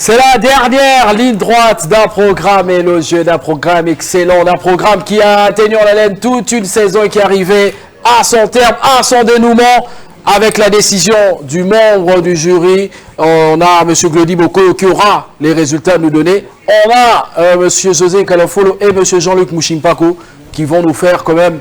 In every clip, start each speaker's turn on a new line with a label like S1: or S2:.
S1: C'est la dernière ligne droite d'un programme élogieux, d'un programme excellent, d'un programme qui a tenu en haleine toute une saison et qui est arrivé à son terme, à son dénouement, avec la décision du membre du jury. On a M. Glody Boko qui aura les résultats à nous donner. On a M. José Kalafolo et M. Jean-Luc Mushimpako qui vont nous faire quand même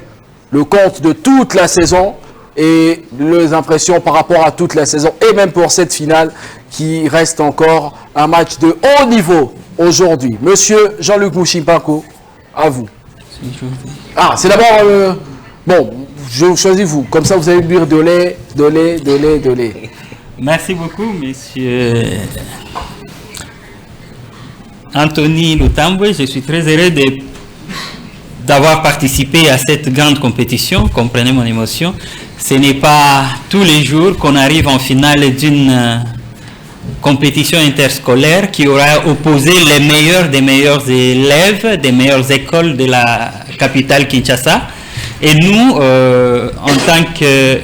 S1: le compte de toute la saison et les impressions par rapport à toute la saison et même pour cette finale qui reste encore un match de haut niveau aujourd'hui. Monsieur Jean-Luc Mushimpako, à vous. Ah, c'est d'abord... bon, je choisis vous. Comme ça, vous allez dire de lait.
S2: Merci beaucoup, monsieur Anthony Lutambwe. Je suis très heureux d'avoir participé à cette grande compétition. Comprenez mon émotion. Ce n'est pas tous les jours qu'on arrive en finale d'une compétition interscolaire qui aura opposé les meilleurs des meilleurs élèves des meilleures écoles de la capitale Kinshasa. Et nous, en tant que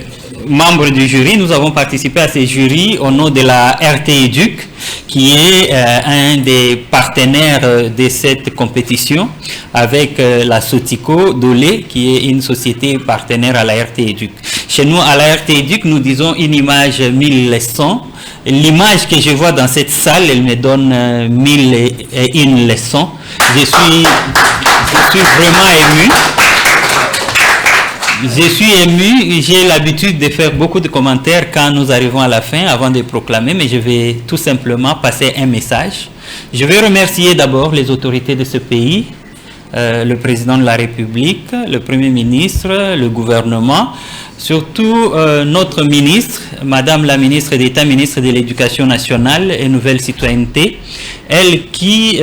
S2: membres du jury, nous avons participé à ces jurys au nom de la RT Éduc, qui est un des partenaires de cette compétition, avec la Sotico Dolé, qui est une société partenaire à la RT Éduc. Chez nous, à la RT Éduc, nous disons une image 1100. L'image que je vois dans cette salle, elle me donne 1001 leçons. Je suis vraiment ému. Je suis ému, j'ai l'habitude de faire beaucoup de commentaires quand nous arrivons à la fin avant de proclamer, mais je vais tout simplement passer un message. Je vais remercier d'abord les autorités de ce pays, le président de la République, le Premier ministre, le gouvernement, surtout notre ministre, Madame la ministre d'État, ministre de l'Éducation nationale et Nouvelle Citoyenneté, elle qui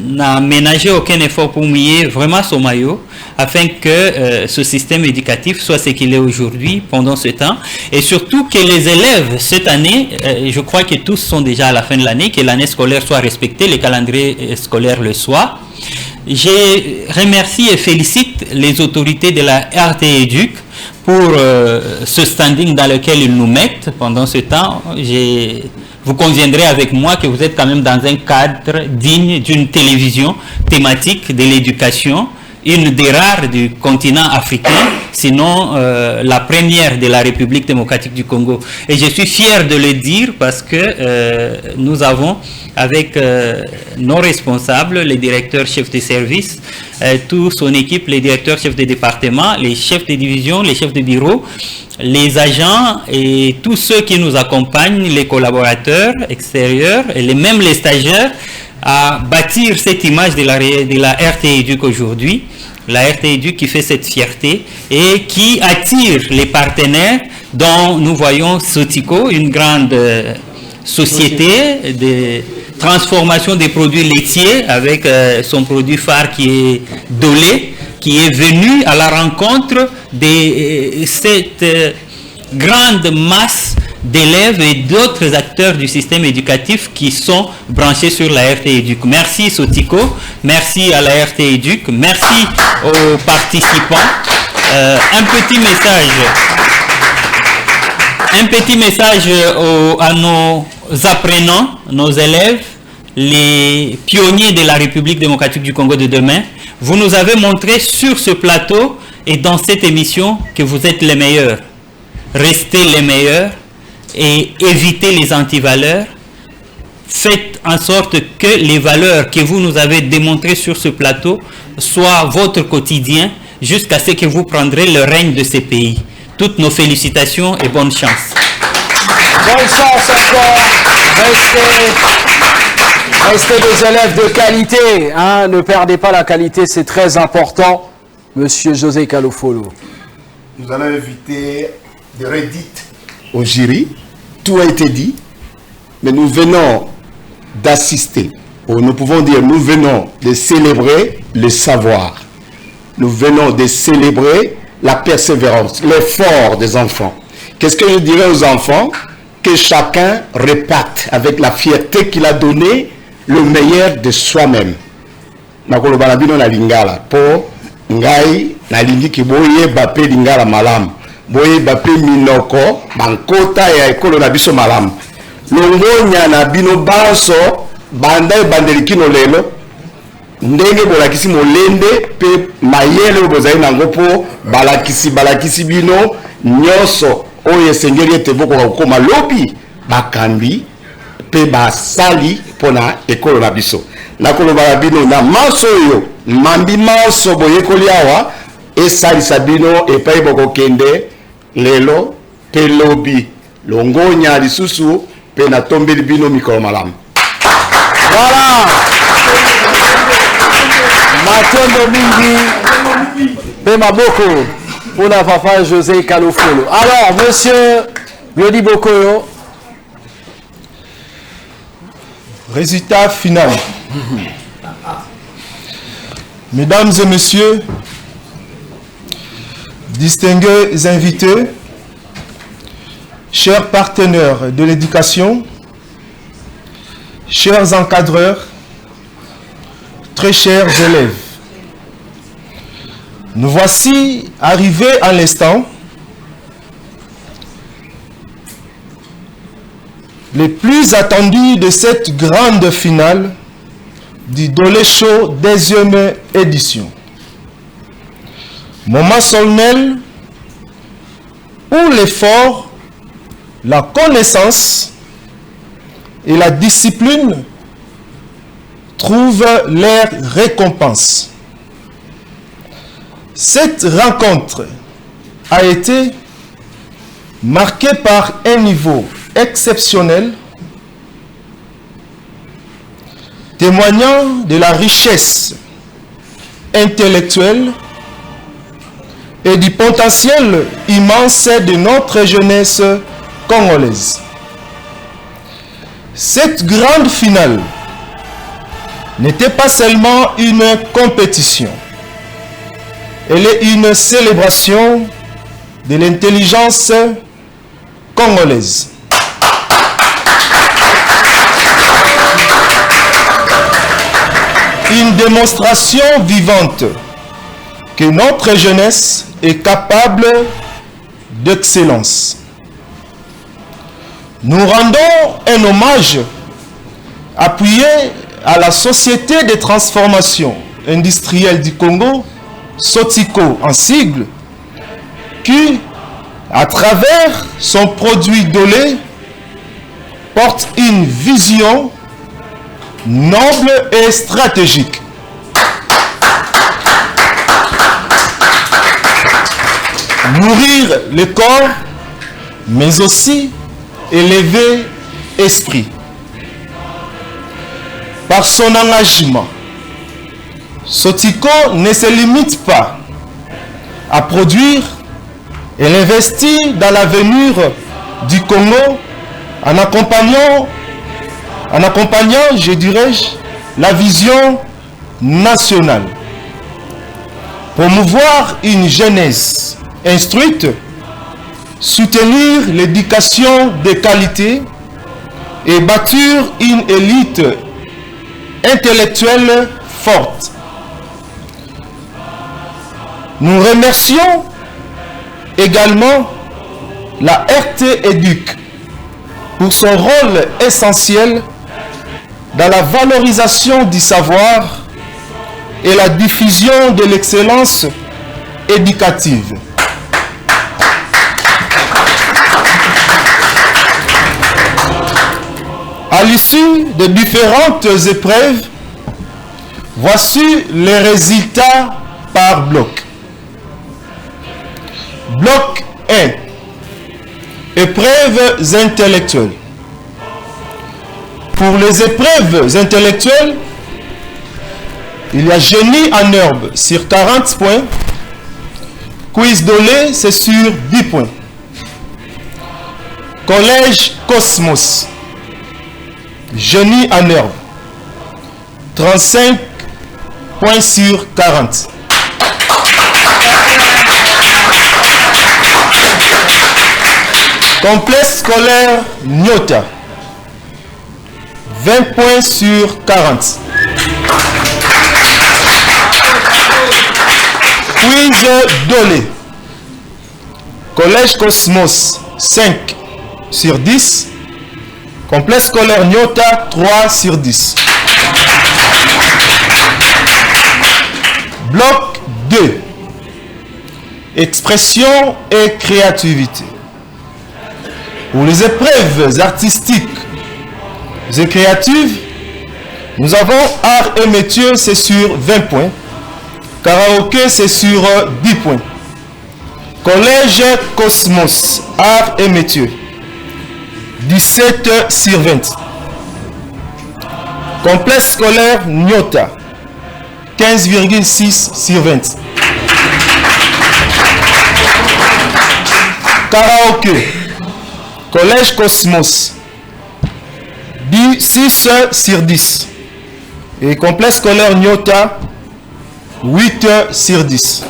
S2: n'a ménagé aucun effort pour mouiller vraiment son maillot afin que ce système éducatif soit ce qu'il est aujourd'hui pendant ce temps et surtout que les élèves cette année, je crois que tous sont déjà à la fin de l'année, que l'année scolaire soit respectée, le calendrier scolaire le soit. Je remercie et félicite les autorités de la RT Éduc pour ce standing dans lequel ils nous mettent pendant ce temps. Vous conviendrez avec moi que vous êtes quand même dans un cadre digne d'une télévision thématique de l'éducation, une des rares du continent africain, sinon la première de la République démocratique du Congo. Et je suis fier de le dire parce que nous avons, avec nos responsables, les directeurs chefs de service, toute son équipe, les directeurs chefs de département, les chefs de division, les chefs de bureau, les agents et tous ceux qui nous accompagnent, les collaborateurs extérieurs et même les stagiaires, à bâtir cette image de la RT Éduc aujourd'hui. La RT Éduc qui fait cette fierté et qui attire les partenaires dont nous voyons Sotico, une grande société de transformation des produits laitiers avec son produit phare qui est Dolé, qui est venu à la rencontre de cette grande masse d'élèves et d'autres acteurs du système éducatif qui sont branchés sur la RT Éduc. Merci Sotico, merci à la RT Éduc, merci aux participants. Un petit message à nos apprenants, nos élèves, les pionniers de la République démocratique du Congo de demain. Vous nous avez montré sur ce plateau et dans cette émission que vous êtes les meilleurs. Restez les meilleurs et évitez les antivaleurs. Faites en sorte que les valeurs que vous nous avez démontrées sur ce plateau soient votre quotidien jusqu'à ce que vous prendrez le règne de ces pays. Toutes nos félicitations et bonne chance.
S1: Bonne chance encore. Restez des élèves de qualité. Hein? Ne perdez pas la qualité, c'est très important. Monsieur José Kalafolo.
S3: Nous allons inviter des redites au jury. Tout a été dit, mais nous venons d'assister, ou nous pouvons dire, nous venons de célébrer le savoir. Nous venons de célébrer la persévérance, l'effort des enfants. Qu'est-ce que je dirais aux enfants? Que chacun réparte avec la fierté qu'il a donné le meilleur de soi-même. Nakolo balabino na lingala po ngai na lingi kiboye bape lingala malam. Boye bape minoko bankota ya ekolo na biso malam. longonya na bino baso banda bandelikino lelo ndenge bolakisi molende pe mayele bozali nango po balakisi bino nyoso oyo esengeli ete bokoka kokoma lobi bakambi pe basali mpona ekolo na biso nakoloba bino na maso oyo mambi maso boyekoli awa esalisa bino epai bokokende lelo pe lobi longonya lisusu pe natombeli bino mikolo malamu.
S1: Voilà. Matondo mingi pe maboko pour la papa José Kalofolo. Alors monsieur Biodi Bokoyo,
S4: résultat final. Mesdames et messieurs, distingués invités, chers partenaires de l'éducation, chers encadreurs, très chers élèves, nous voici arrivés à l'instant les plus attendus de cette grande finale du Dolé Show 10e édition. Moment solennel où l'effort, la connaissance et la discipline trouvent leur récompense. Cette rencontre a été marquée par un niveau exceptionnel, témoignant de la richesse intellectuelle et du potentiel immense de notre jeunesse congolaise. Cette grande finale n'était pas seulement une compétition, elle est une célébration de l'intelligence congolaise. Une démonstration vivante que notre jeunesse est capable d'excellence. Nous rendons un hommage appuyé à la Société de transformation industrielle du Congo, Sotico en sigle, qui, à travers son produit Dolé, porte une vision noble et stratégique. Nourrir le corps, mais aussi élever l'esprit. Par son engagement, Sotico ne se limite pas à produire, elle investit dans l'avenir du Congo en accompagnant, je dirais, la vision nationale. Promouvoir une jeunesse instruite, soutenir l'éducation de qualité et bâtir une élite intellectuelle forte. Nous remercions également la RT Éduc pour son rôle essentiel dans la valorisation du savoir et la diffusion de l'excellence éducative. À l'issue de différentes épreuves, voici les résultats par bloc. Bloc 1. Épreuves intellectuelles. Pour les épreuves intellectuelles, il y a génie en herbe sur 40 points. Quiz Dolé, c'est sur 10 points. Collège Cosmos. Génie en herbe. 35 points sur 40. Complexe scolaire Nyota. 20 points sur 40. Quiz Dolé. Collège Cosmos. 5 sur 10. Complexe scolaire Nyota, 3 sur 10. Bloc 2. Expression et créativité. Pour les épreuves artistiques et créatives, nous avons art et métier, c'est sur 20 points. Karaoké, c'est sur 10 points. Collège Cosmos, art et métier, 17 sur 20. Complexe scolaire Nyota, 15,6 sur 20. Karaoké, Collège Cosmos, 6 sur 10. Et complexe scolaire Nyota, 8 sur 10.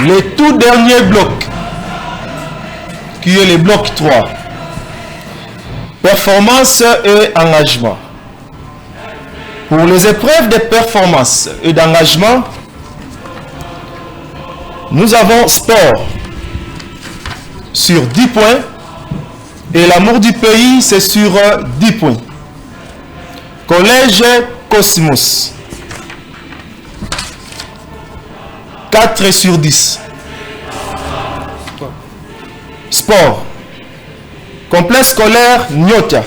S4: Le tout dernier bloc, qui est le bloc 3. Performance et engagement. Pour les épreuves de performance et d'engagement, nous avons sport sur 10 points et l'amour du pays, c'est sur 10 points. Collège Cosmos, 4 sur 10. Sport. Complexe scolaire Nyota,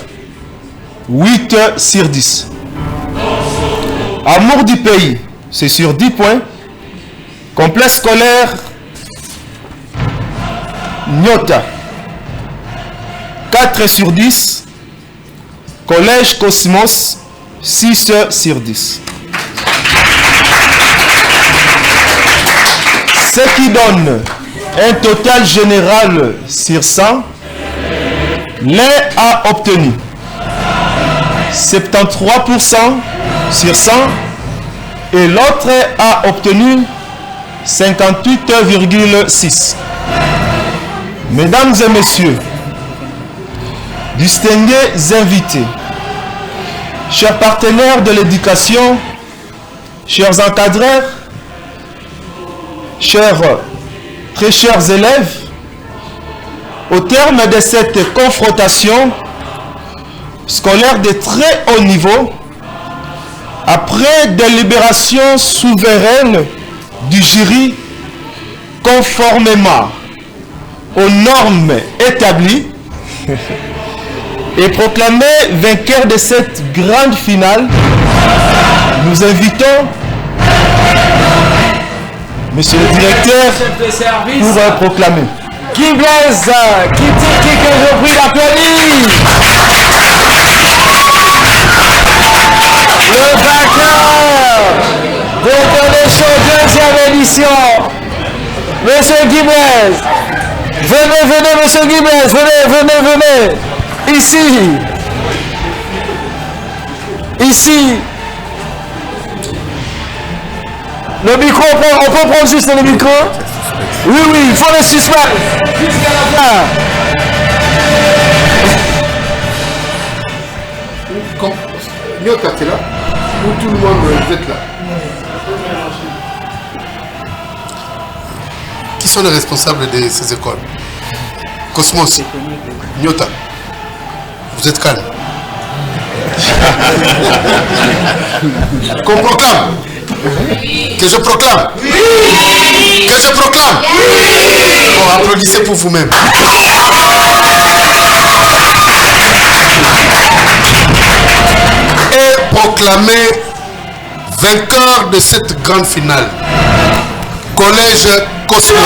S4: 8 sur 10. Amour du pays, c'est sur 10 points. Complexe scolaire Nyota, 4 sur 10. Collège Cosmos, 6 sur 10. Ce qui donne un total général sur 100. L'un a obtenu 73% sur 100 et l'autre a obtenu 58,6. Mesdames et messieurs, distingués invités, chers partenaires de l'éducation, chers encadreurs, très chers élèves, au terme de cette confrontation scolaire de très haut niveau, après délibération souveraine du jury, conformément aux normes établies, et proclamé vainqueur de cette grande finale, nous invitons Monsieur le directeur pour proclamer.
S1: Guy Blaise, qui je prie d'applaudir. Le vainqueur de l'émission deuxième édition, Monsieur Guy Blaise. Venez, Monsieur Guy Blaise, venez. Ici. Le micro, on peut prendre juste le micro? Oui, il faut le suspense. Jusqu'à la fin.
S3: Nyota, t'es là? Ou tout le monde, vous êtes là? Qui sont les responsables de ces écoles? Cosmos, Nyota, vous êtes calme. Qu'on proclame? Que je proclame? Oui. Que je proclame? Oui. Bon, applaudissez pour vous-même. Et proclamer vainqueur de cette grande finale, Collège Cosmos.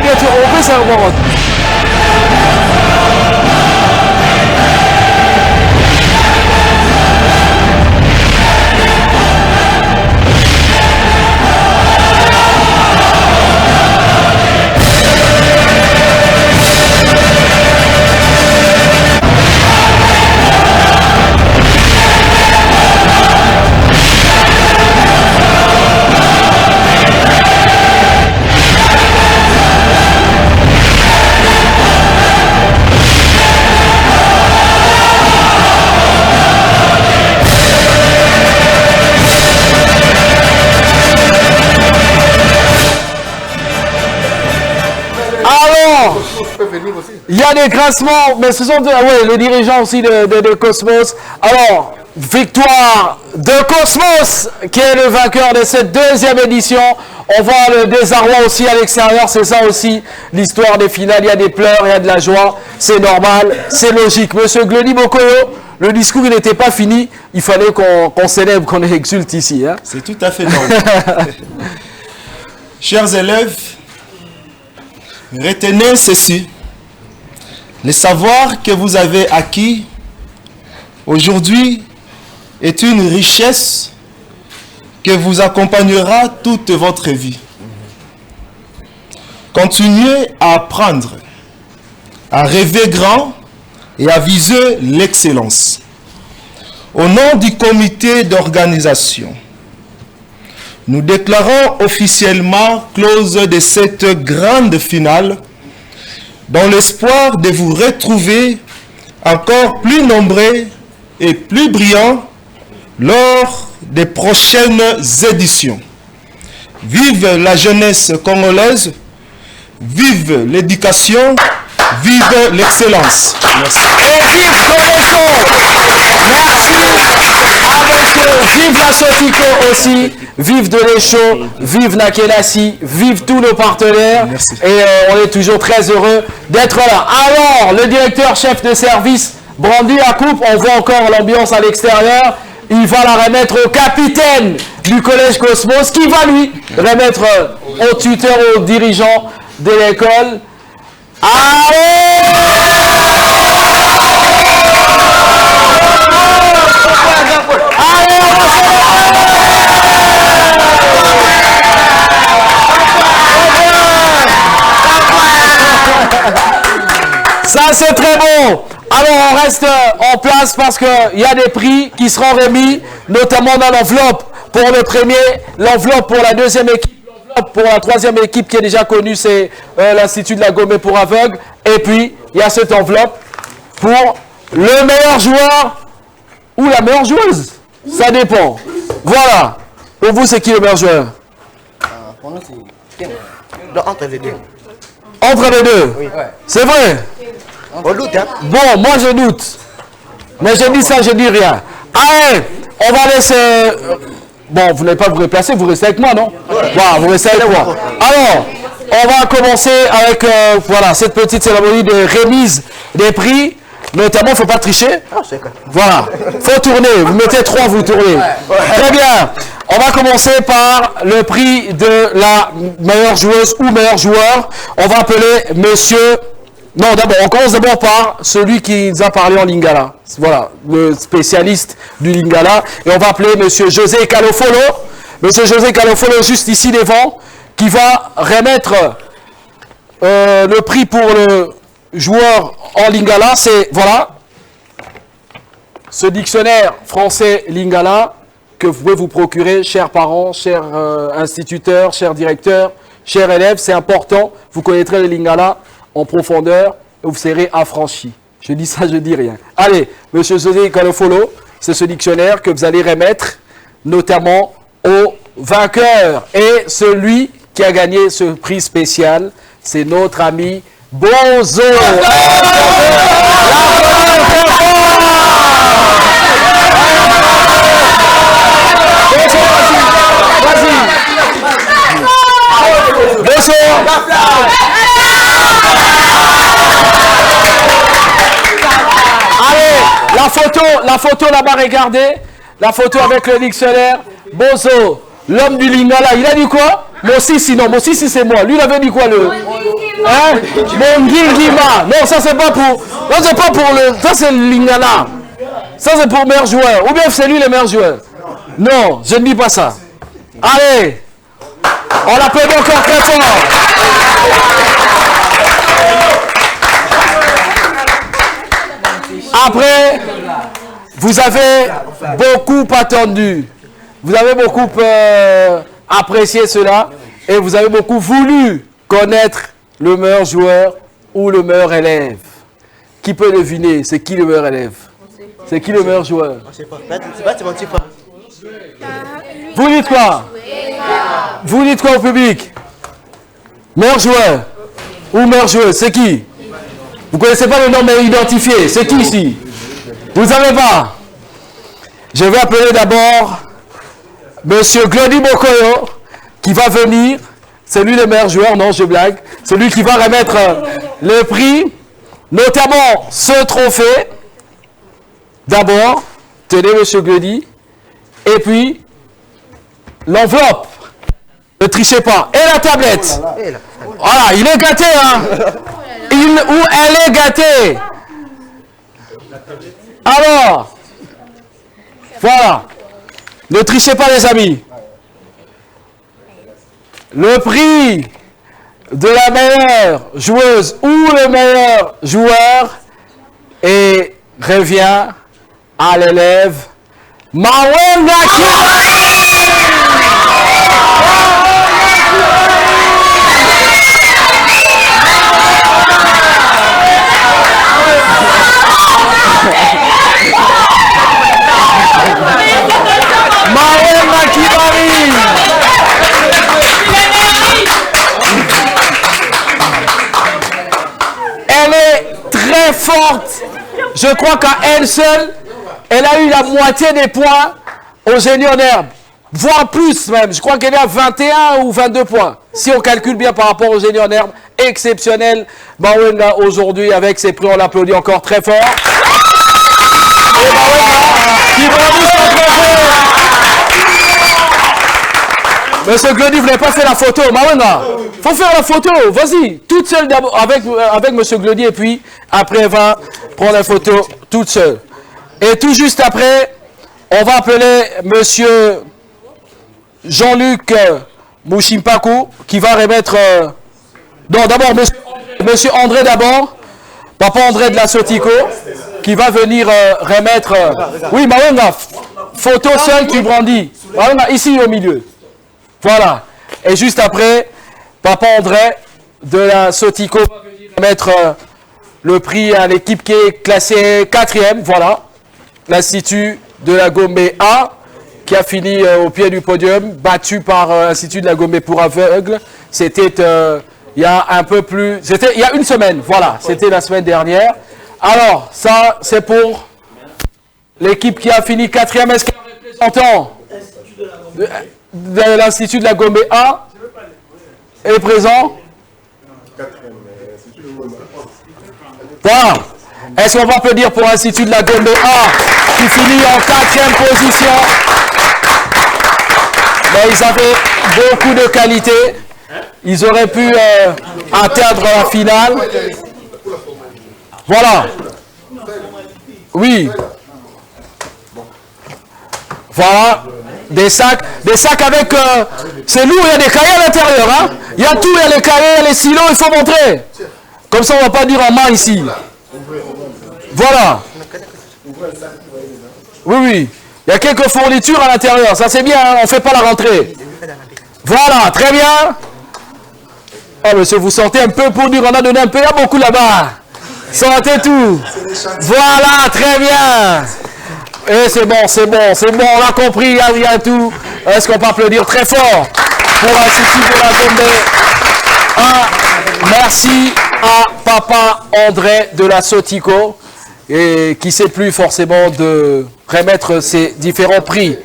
S1: Bientôt, on peut savoir. Il y a des classements, mais ce sont les dirigeants aussi de Cosmos. Alors, victoire de Cosmos, qui est le vainqueur de cette deuxième édition. On voit le désarroi aussi à l'extérieur, c'est ça aussi l'histoire des finales. Il y a des pleurs, il y a de la joie, c'est normal, c'est logique. Monsieur Glody Bokoyo, le discours il n'était pas fini, il fallait qu'on célèbre, qu'on exulte ici. Hein?
S4: C'est tout à fait normal. Chers élèves, retenez ceci. Le savoir que vous avez acquis aujourd'hui est une richesse que vous accompagnera toute votre vie. Continuez à apprendre, à rêver grand et à viser l'excellence. Au nom du comité d'organisation, nous déclarons officiellement close de cette grande finale dans l'espoir de vous retrouver encore plus nombreux et plus brillants lors des prochaines éditions. Vive la jeunesse congolaise, vive l'éducation, vive l'excellence.
S1: Merci. Et vive Coréchon. Merci avec vive la Sotico aussi, vive de l'Echo, vive Nakenasi, vive tous nos partenaires.
S4: Merci.
S1: Et on est toujours très heureux d'être là. Alors, le directeur chef de service brandit la coupe, on voit encore l'ambiance à l'extérieur. Il va la remettre au capitaine du collège Cosmos qui va lui remettre au tuteur, au dirigeant de l'école. Allez! Ça c'est très bon. Alors on reste en place parce qu'il y a des prix qui seront remis, notamment dans l'enveloppe pour le premier, l'enveloppe pour la deuxième équipe, l'enveloppe pour la troisième équipe qui est déjà connue, c'est l'Institut de la Gomé pour aveugles. Et puis il y a cette enveloppe pour le meilleur joueur ou la meilleure joueuse. Ça dépend. Voilà. Pour vous, c'est qui le meilleur joueur?
S5: Pour nous, c'est entre les deux.
S1: Entre les deux?
S5: Oui.
S1: C'est vrai?
S5: On doute, hein?
S1: Bon, moi je doute. Mais je dis ça, je dis rien. Allez, on va laisser... Bon, vous n'allez pas vous déplacer, vous restez avec moi, non? Voilà, vous restez avec moi. Alors, on va commencer avec voilà, cette petite cérémonie de remise des prix. Notamment, il ne faut pas tricher. Voilà, il faut tourner. Vous mettez 3, vous tournez. Très bien. On va commencer par le prix de la meilleure joueuse ou meilleur joueur. On va appeler monsieur... Non, d'abord, on commence d'abord par celui qui nous a parlé en Lingala. Voilà, le spécialiste du Lingala. Et on va appeler monsieur José Calofolo. Monsieur José Calofolo, juste ici devant, qui va remettre le prix pour le joueur en Lingala. C'est, voilà, ce dictionnaire français Lingala que vous pouvez vous procurer, chers parents, chers instituteurs, chers directeurs, chers élèves. C'est important. Vous connaîtrez le Lingala en profondeur, et vous serez affranchi. Je dis ça, je dis rien. Allez, monsieur José Calofolo, c'est ce dictionnaire que vous allez remettre, notamment au vainqueur. Et celui qui a gagné ce prix spécial, c'est notre ami Bozo. Bozo. Allez, la photo là-bas, regardez. La photo avec le dictionnaire. Bozo, l'homme du Lingala, il a dit quoi? Moi aussi, sinon, moi aussi, c'est moi. Lui, il avait dit quoi le... Hein? Mongingima. Non, ça c'est pas pour. Non, c'est pas pour le. Ça c'est Lingala. Ça c'est pour meilleur joueur. Ou bien c'est lui le meilleur joueur. Non, je ne dis pas ça. Allez. On l'applaudit encore très fort. Après, vous avez beaucoup attendu. Vous avez beaucoup apprécié cela. Et vous avez beaucoup voulu connaître le meilleur joueur ou le meilleur élève. Qui peut deviner c'est qui le meilleur élève? C'est qui le meilleur joueur? Vous dites quoi? Vous dites quoi au public? Meilleur joueur ou meilleure joueuse, c'est qui? Vous ne connaissez pas le nom mais identifié. C'est qui ici? Vous ne savez pas? Je vais appeler d'abord Monsieur Glody Bokoyo qui va venir. C'est lui le meilleur joueur, non je blague. C'est lui qui va remettre le prix, notamment ce trophée. D'abord, tenez Monsieur Glody. Et puis, l'enveloppe. Ne trichez pas. Et la tablette. Voilà, il est gâté, hein. Il ou elle est gâtée. Alors, voilà. Ne trichez pas les amis. Le prix de la meilleure joueuse ou le meilleur joueur et revient à l'élève Mawenga Kibari. Elle est très forte. Je crois qu'à elle seule, elle a eu la moitié des points au génie en herbe. Voire plus même. Je crois qu'elle est à 21 ou 22 points. Si on calcule bien par rapport au génie en herbe. Exceptionnel. Mawenga aujourd'hui avec ses prix. On l'applaudit encore très fort. Et Mawenga qui brandit son trophée. Monsieur Glody, vous n'avez pas fait la photo. Mawenga, il faut faire la photo. Vas-y, toute seule d'abord avec Monsieur Glody et puis après elle va prendre la photo toute seule. Et tout juste après, on va appeler Monsieur Jean-Luc Mouchimpaku qui va remettre... non, d'abord Monsieur André d'abord. Papa André de la Sotico qui va venir remettre... oui, Mawenga, photo seule qui brandit. Mawenga, ici au milieu. Voilà. Et juste après, Papa André de la Sotico va venir mettre le prix à l'équipe qui est classée 4e. Voilà. L'Institut de la Gombe A, qui a fini au pied du podium, battu par l'Institut de la Gombe pour aveugles. C'était il y a un peu plus... C'était il y a une semaine. Voilà. C'était la semaine dernière. Alors, ça, c'est pour l'équipe qui a fini 4e. Est-ce qu'il y a un représentant de l'Institut de la Gombe A est présent? Voilà. Est-ce qu'on va applaudir pour l'Institut de la Gombe A qui finit en 4e position? Mais ils avaient beaucoup de qualité. Ils auraient pu atteindre la finale. Voilà. Oui. Voilà. Des sacs avec... c'est lourd, il y a des cahiers à l'intérieur. Hein? Il y a tout, il y a les cahiers, il y a les silos, il faut montrer. Comme ça, on ne va pas dire en main ici. Voilà. Oui, oui. Il y a quelques fournitures à l'intérieur. Ça, c'est bien, hein? On ne fait pas la rentrée. Voilà, très bien. Oh, monsieur, vous sentez un peu pour dire on a donné un peu. Il y a beaucoup là-bas. Sentez tout. Voilà, très bien. Et c'est bon, on a compris, il y a tout. Est-ce qu'on peut applaudir très fort pour l'Institut de la Gombe? Merci à Papa André de la Sotico, et qui ne sait plus forcément de remettre ses différents prix.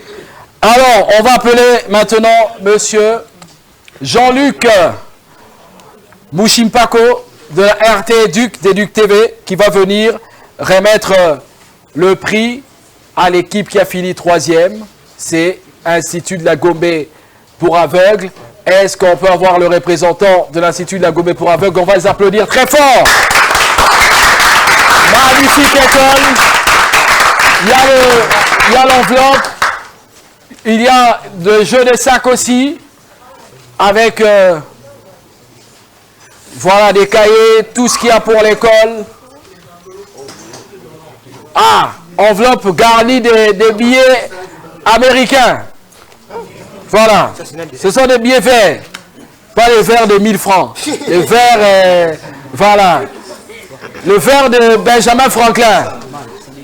S1: Alors, on va appeler maintenant Monsieur Jean-Luc Mouchimpako de la RT Duc d'Educ TV, qui va venir remettre le prix à l'équipe qui a fini 3e, c'est Institut de la Gombe pour aveugles. Est-ce qu'on peut avoir le représentant de l'Institut de la Gombe pour aveugles? On va les applaudir très fort. Magnifique école. Il y a l'enveloppe. Il y a de jeux de sacs aussi. Avec, voilà, des cahiers, tout ce qu'il y a pour l'école. Ah, enveloppe garnie des billets américains. Voilà. Ce sont des billets verts. Pas les verts de 1000 francs. Les verts, voilà. Le verre de Benjamin Franklin.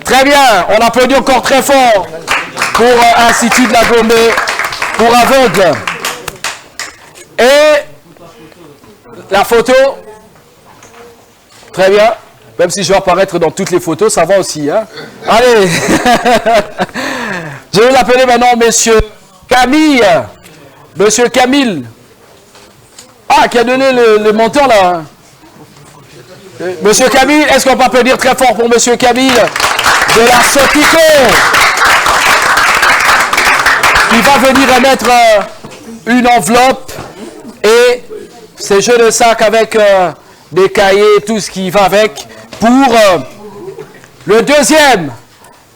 S1: Très bien. On applaudit encore très fort pour Institut de la Gombe pour aveugles. Et la photo. Très bien. Même si je vais apparaître dans toutes les photos, ça va aussi. Hein? Allez. Je vais l'appeler maintenant Monsieur Camille. Monsieur Camille. Ah, qui a donné le montant là. Monsieur Camille, est-ce qu'on peut applaudir très fort pour Monsieur Camille de la Sotico qui va venir remettre une enveloppe et ces jeux de sac avec des cahiers, tout ce qui va avec pour le deuxième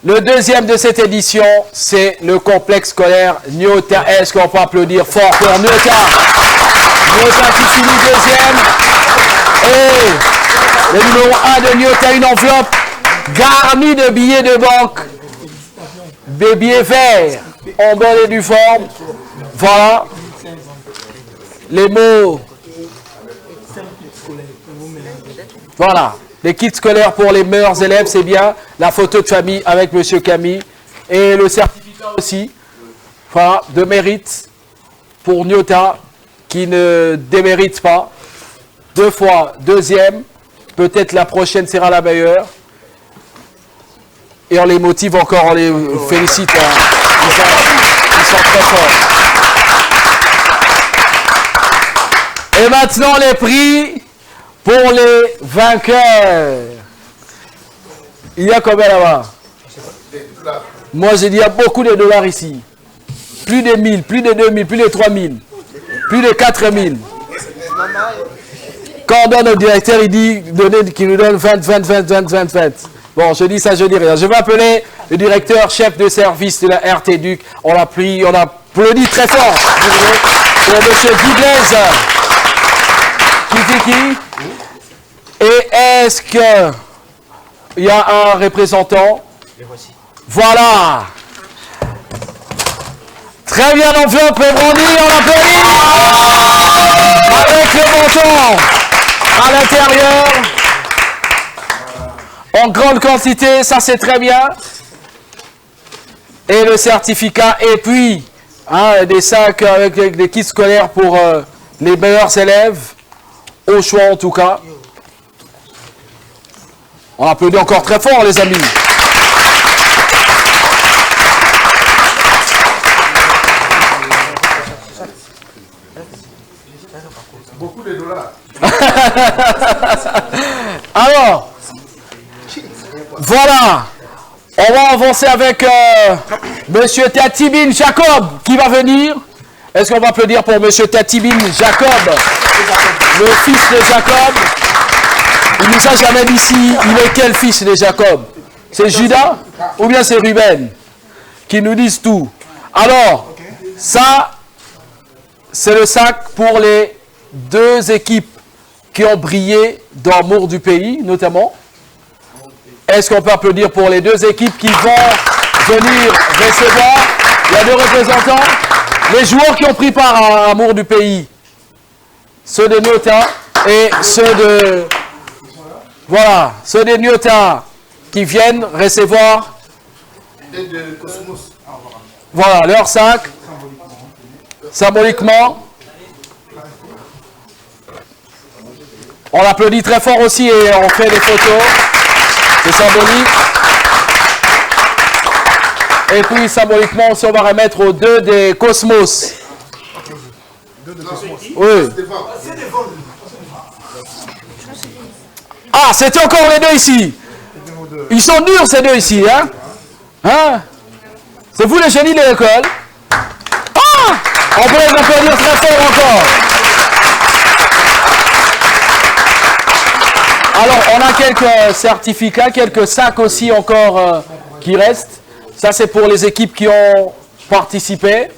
S1: de cette édition, c'est le complexe scolaire Nyota. Est-ce qu'on peut applaudir fort pour Nyota? Nyota qui finit deuxième. Et le numéro 1 de Nyota, une enveloppe garnie de billets de banque. Des billets verts en bonne et due forme. Voilà. Les mots. Voilà. Les kits scolaires pour les meilleurs élèves, c'est bien. La photo de famille avec Monsieur Camille. Et le certificat aussi. Voilà, de mérite pour Nyota, qui ne démérite pas. 2 fois deuxième. Peut-être la prochaine sera la meilleure. Et on les motive encore, on les félicite. Hein. Ils sont très forts. Et maintenant, les prix pour les vainqueurs. Il y a combien là-bas? Moi, j'ai dit, il y a beaucoup de dollars ici. Plus de 1000, plus de 2000, plus de 3000, plus de 4000. Quand on donne au directeur, il dit qu'il nous donne 20. Bon, je dis ça, je dis rien. Je vais appeler le directeur chef de service de la RT-Duc. On applaudit très fort. C'est M. Guy Blaise. Qui? Et est-ce qu'il y a un représentant? Voilà. Très bien, l'enveloppe est brandie, on applaudit. Avec le montant à l'intérieur. En grande quantité, ça c'est très bien. Et le certificat, et puis hein, des sacs avec des kits scolaires pour les meilleurs élèves, au choix en tout cas. On applaudit encore très fort les amis.
S3: Beaucoup de dollars.
S1: Alors, voilà. On va avancer avec Monsieur Tatibine Jacob qui va venir. Est-ce qu'on va applaudir pour Monsieur Tatibine Jacob, le fils de Jacob? Il nous a jamais dit si il est quel fils de Jacob? C'est Judas ou bien c'est Ruben? Qui nous disent tout. Alors, ça, c'est le sac pour les 2 équipes qui ont brillé dans l'amour du pays, notamment. Est-ce qu'on peut applaudir pour les 2 équipes qui vont venir recevoir? Il y a 2 représentants. Les joueurs qui ont pris part à l'amour du pays. Ceux de Nyota et ceux de... Voilà, ceux de Nyota qui viennent recevoir...
S3: Et de Cosmos.
S1: Voilà, leur sac. Symboliquement. On applaudit très fort aussi et on fait des photos. C'est symbolique. Et puis symboliquement aussi on va remettre aux 2 des Cosmos. Oui. Ah, c'était encore les 2 ici. Ils sont durs ces 2 ici, hein? Hein? C'est vous les génies de l'école? Ah! On peut les applaudir très fort encore. Alors, on a quelques certificats, quelques sacs aussi encore qui restent. Ça, c'est pour les équipes qui ont participé.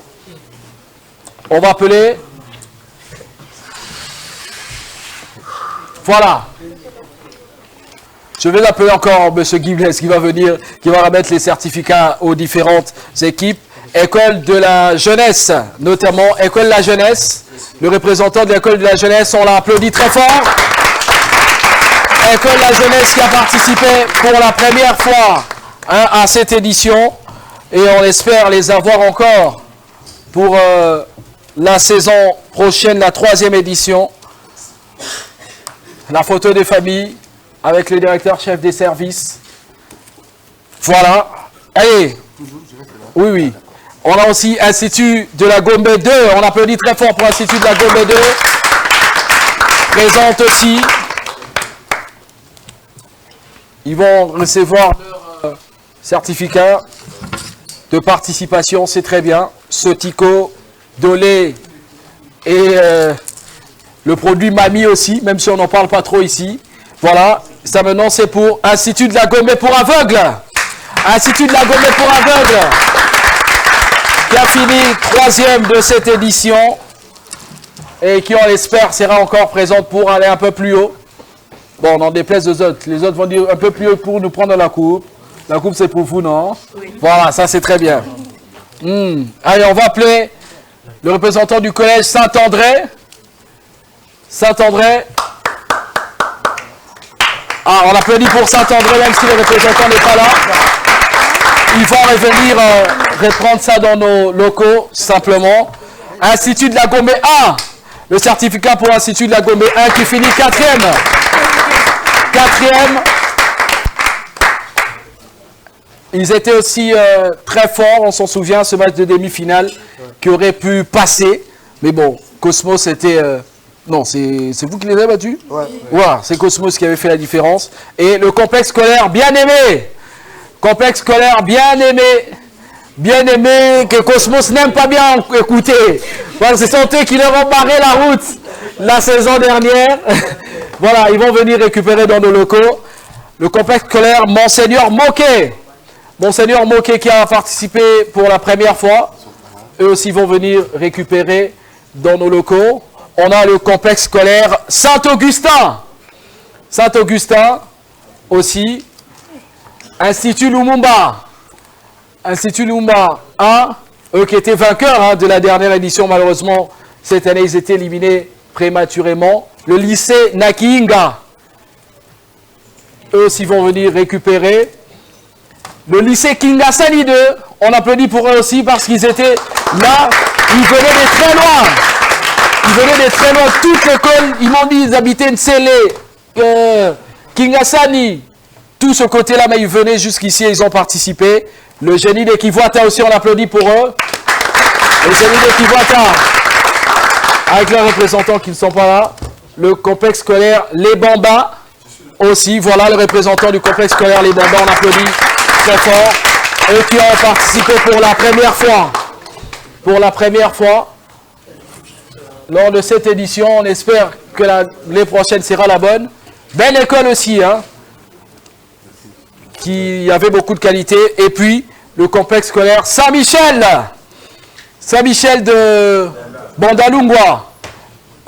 S1: On va appeler. Voilà. Je vais appeler encore M. Gibles qui va venir, qui va remettre les certificats aux différentes équipes. École de la jeunesse, notamment École de la jeunesse. Le représentant de l'École de la jeunesse, on l'a applaudi très fort. École de la jeunesse qui a participé pour la première fois à cette édition. Et on espère les avoir encore pour la saison prochaine, la 3e édition. La photo des familles avec le directeur chef des services. Voilà. Allez. Oui, oui. On a aussi Institut de la Gombe 2. On applaudit très fort pour Institut de la Gombe 2. Présente aussi. Ils vont recevoir leur certificat de participation. C'est très bien. Sotico, Dolé et le produit Mamie aussi, même si on n'en parle pas trop ici. Voilà. Ça maintenant, c'est pour Institut de la Gombe pour aveugles. Institut de la Gombe pour aveugles. Qui a fini 3e de cette édition et qui, on l'espère, sera encore présente pour aller un peu plus haut. Bon, on en déplaise aux autres. Les autres vont dire un peu plus haut pour nous prendre la coupe. La coupe, c'est pour vous, non? Oui. Voilà, ça, c'est très bien. Allez, on va appeler le représentant du collège Saint-André. Saint-André. Ah, on applaudit pour Saint-André, même si le représentant n'est pas là. Il va revenir reprendre ça dans nos locaux, simplement. Institut de la Gombe 1. Le certificat pour l'Institut de la Gombe 1 qui finit 4e. 4e. Ils étaient aussi très forts, on s'en souvient, ce match de demi-finale qui aurait pu passer. Mais bon, Cosmos était... non, c'est vous qui les avez battus? Ouais. Voilà, c'est Cosmos qui avait fait la différence. Et le complexe scolaire bien aimé. Complexe scolaire bien aimé, que Cosmos n'aime pas bien écouter. Voilà, c'est sont eux qui leur ont barré la route la saison dernière. Voilà, ils vont venir récupérer dans nos locaux. Le complexe scolaire Monseigneur Moquet. Monseigneur Moquet qui a participé pour la première fois. Eux aussi vont venir récupérer dans nos locaux. On a le complexe scolaire Saint-Augustin. Saint-Augustin aussi. Institut Lumumba. Institut Lumumba 1, eux qui étaient vainqueurs de la dernière édition, malheureusement, cette année, ils étaient éliminés prématurément. Le lycée Nakiinga, eux aussi vont venir récupérer. Le lycée Kingasani 2, on applaudit pour eux aussi parce qu'ils étaient là, ils venaient de très loin. Ils venaient de très loin, toute l'école, ils m'ont dit, ils habitaient Nsele, Kingasani, tout ce côté-là, mais ils venaient jusqu'ici et ils ont participé. Le génie de Kivuata aussi, on applaudit pour eux. Le génie de Kivuata, avec leurs représentants qui ne sont pas là. Le complexe scolaire Les Bambas aussi. Voilà le représentant du complexe scolaire Les Bambas, on applaudit très fort. Eux qui ont participé pour la première fois. Pour la première fois. Lors de cette édition, on espère que l'année prochaine sera la bonne. Belle école aussi, hein. Qui avait beaucoup de qualité. Et puis, le complexe scolaire Saint-Michel. Saint-Michel de Bandalungwa.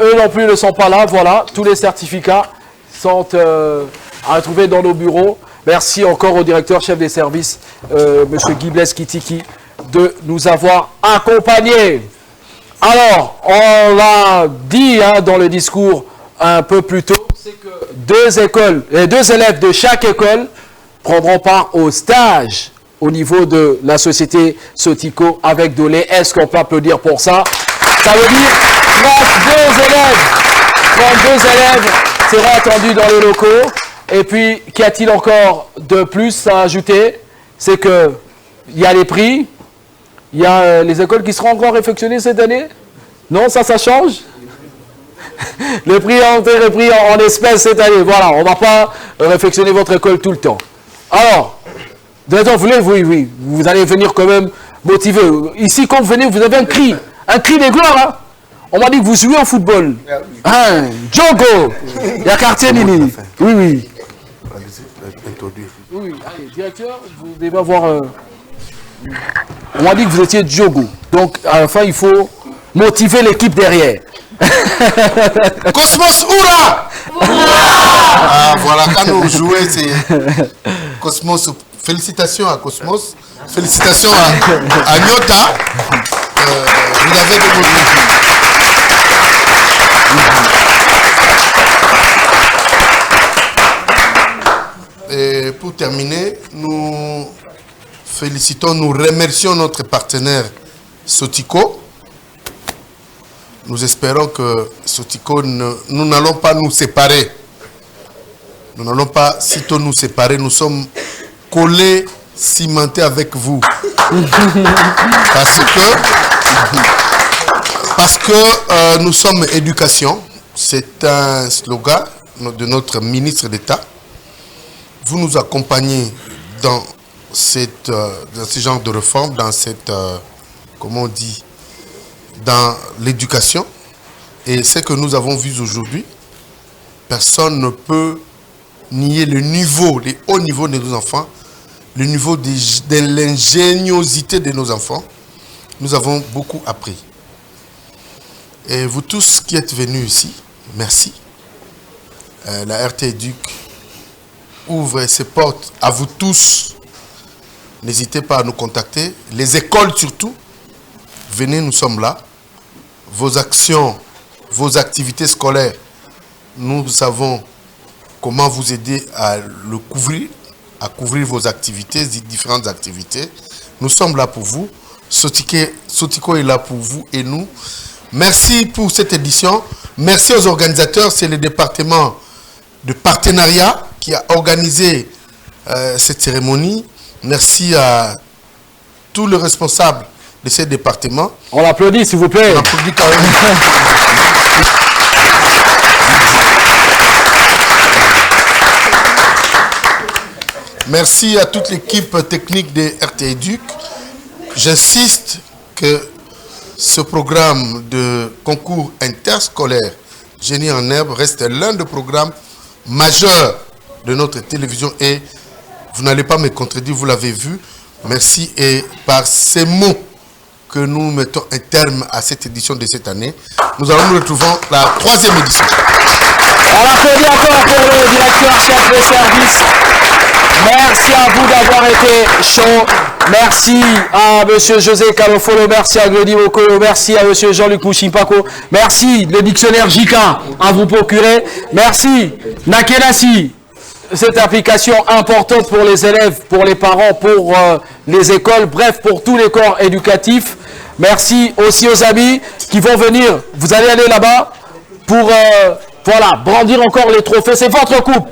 S1: Eux non plus ne sont pas là. Voilà, tous les certificats sont à retrouver dans nos bureaux. Merci encore au directeur chef des services, M. Gibles Kitiki, de nous avoir accompagnés. Alors, on l'a dit dans le discours un peu plus tôt, c'est que deux élèves de chaque école prendront part au stage au niveau de la société Sotico avec Dolé. Est-ce qu'on peut applaudir pour ça? Ça veut dire 32 élèves seront attendus dans les locaux. Et puis, qu'y a-t-il encore de plus à ajouter? C'est que il y a les prix, il y a les écoles qui seront encore réfectionnées cette année. Non, ça change. Le prix ont été repris en espèces cette année. Voilà, on ne va pas réfectionner votre école tout le temps. Alors, vous voulez, oui, vous allez venir quand même motiver. Ici, quand vous venez, vous avez un cri Un cri de gloire, hein? On m'a dit que vous jouez au football. Hein? Diogo! Il y a quartier Nini. Oui, oui. Oui, allez, directeur, vous devez avoir... On m'a dit que vous étiez Diogo. Donc, à la fin, il faut motiver l'équipe derrière.
S6: Cosmos, oula! Ah, voilà, quand nous jouons, c'est Cosmos. Félicitations à Cosmos. Félicitations à Nyota. Vous avez démontré. Et pour terminer, nous félicitons, nous remercions notre partenaire Sotico. Nous espérons que Sotico, nous n'allons pas nous séparer. Nous n'allons pas sitôt nous séparer. Nous sommes collés, cimentés avec vous. Parce que nous sommes éducation. C'est un slogan de notre ministre d'État. Vous nous accompagnez dans ce genre de réforme, dans cette, comment on dit, dans l'éducation. Et ce que nous avons vu aujourd'hui, personne ne peut nier le niveau, le haut niveau de nos enfants, le niveau de l'ingéniosité de nos enfants. Nous avons beaucoup appris. Et vous tous qui êtes venus ici, merci. La RT Éduc ouvre ses portes à vous tous. N'hésitez pas à nous contacter. Les écoles surtout, venez, nous sommes là. Vos actions, vos activités scolaires, nous savons comment vous aider à le couvrir, à couvrir vos activités, différentes activités. Nous sommes là pour vous. Sotico est là pour vous et nous. Merci pour cette édition. Merci aux organisateurs. C'est le département de partenariat qui a organisé cette cérémonie. Merci à tous les responsables de ces départements.
S1: On l'applaudit, s'il vous plaît.
S6: On applaudit quand même. Merci à toute l'équipe technique de RT Éduc. J'insiste que ce programme de concours interscolaire Génie en herbe reste l'un des programmes majeurs de notre télévision et vous n'allez pas me contredire, vous l'avez vu. Merci et par ces mots que nous mettons un terme à cette édition de cette année. Nous allons nous retrouver la 3e édition.
S1: On applaudit encore pour le directeur chef de service. Merci à vous d'avoir été chaud. Merci à M. José Calofolo, merci à Glody Mokolo, merci à M. Jean-Luc Mouchimpako, merci le dictionnaire Jika à vous procurer, merci Nakenasi, cette application importante pour les élèves, pour les parents, pour les écoles, bref, pour tous les corps éducatifs. Merci aussi aux amis qui vont venir, vous allez aller là-bas pour voilà, brandir encore les trophées, c'est votre coupe.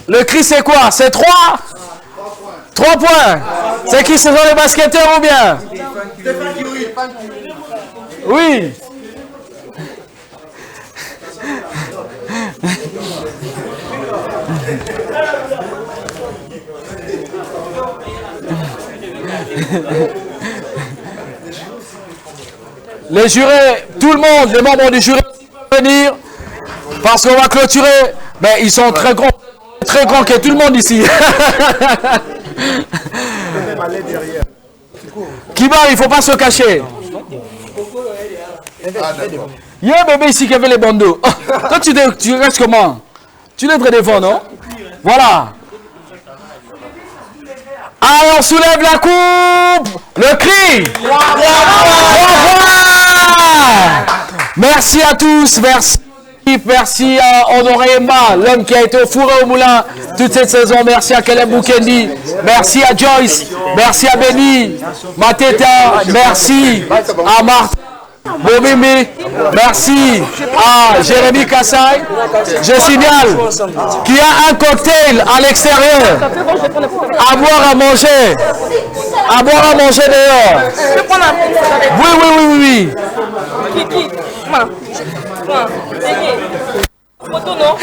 S1: Le cri c'est quoi? C'est 3? 3 points. C'est qui? Ce sont les basketteurs ou bien? Oui. Les jurés, tout le monde, les membres du jury peuvent venir parce qu'on va clôturer. Mais ils sont très grands que tout le monde ici. Kibar, il ne faut pas se cacher. Il y a un bébé ici qui avait les bandeaux. Toi, tu restes comment? Tu l'es très devant, non? Voilà. Allez, on soulève la coupe. Le cri. Merci à tous. Merci. Merci à Honoré Emma, l'homme qui a été au four et au moulin toute cette saison. Merci à Kelem Boukendi. Merci à Joyce. Merci à Benny. Mateta. Merci à Martha. Bomimi. Merci à Jérémy Kassai. Je signale qu'il y a un cocktail à l'extérieur. À boire, à manger. À boire, à manger dehors. Oui. Photo, non?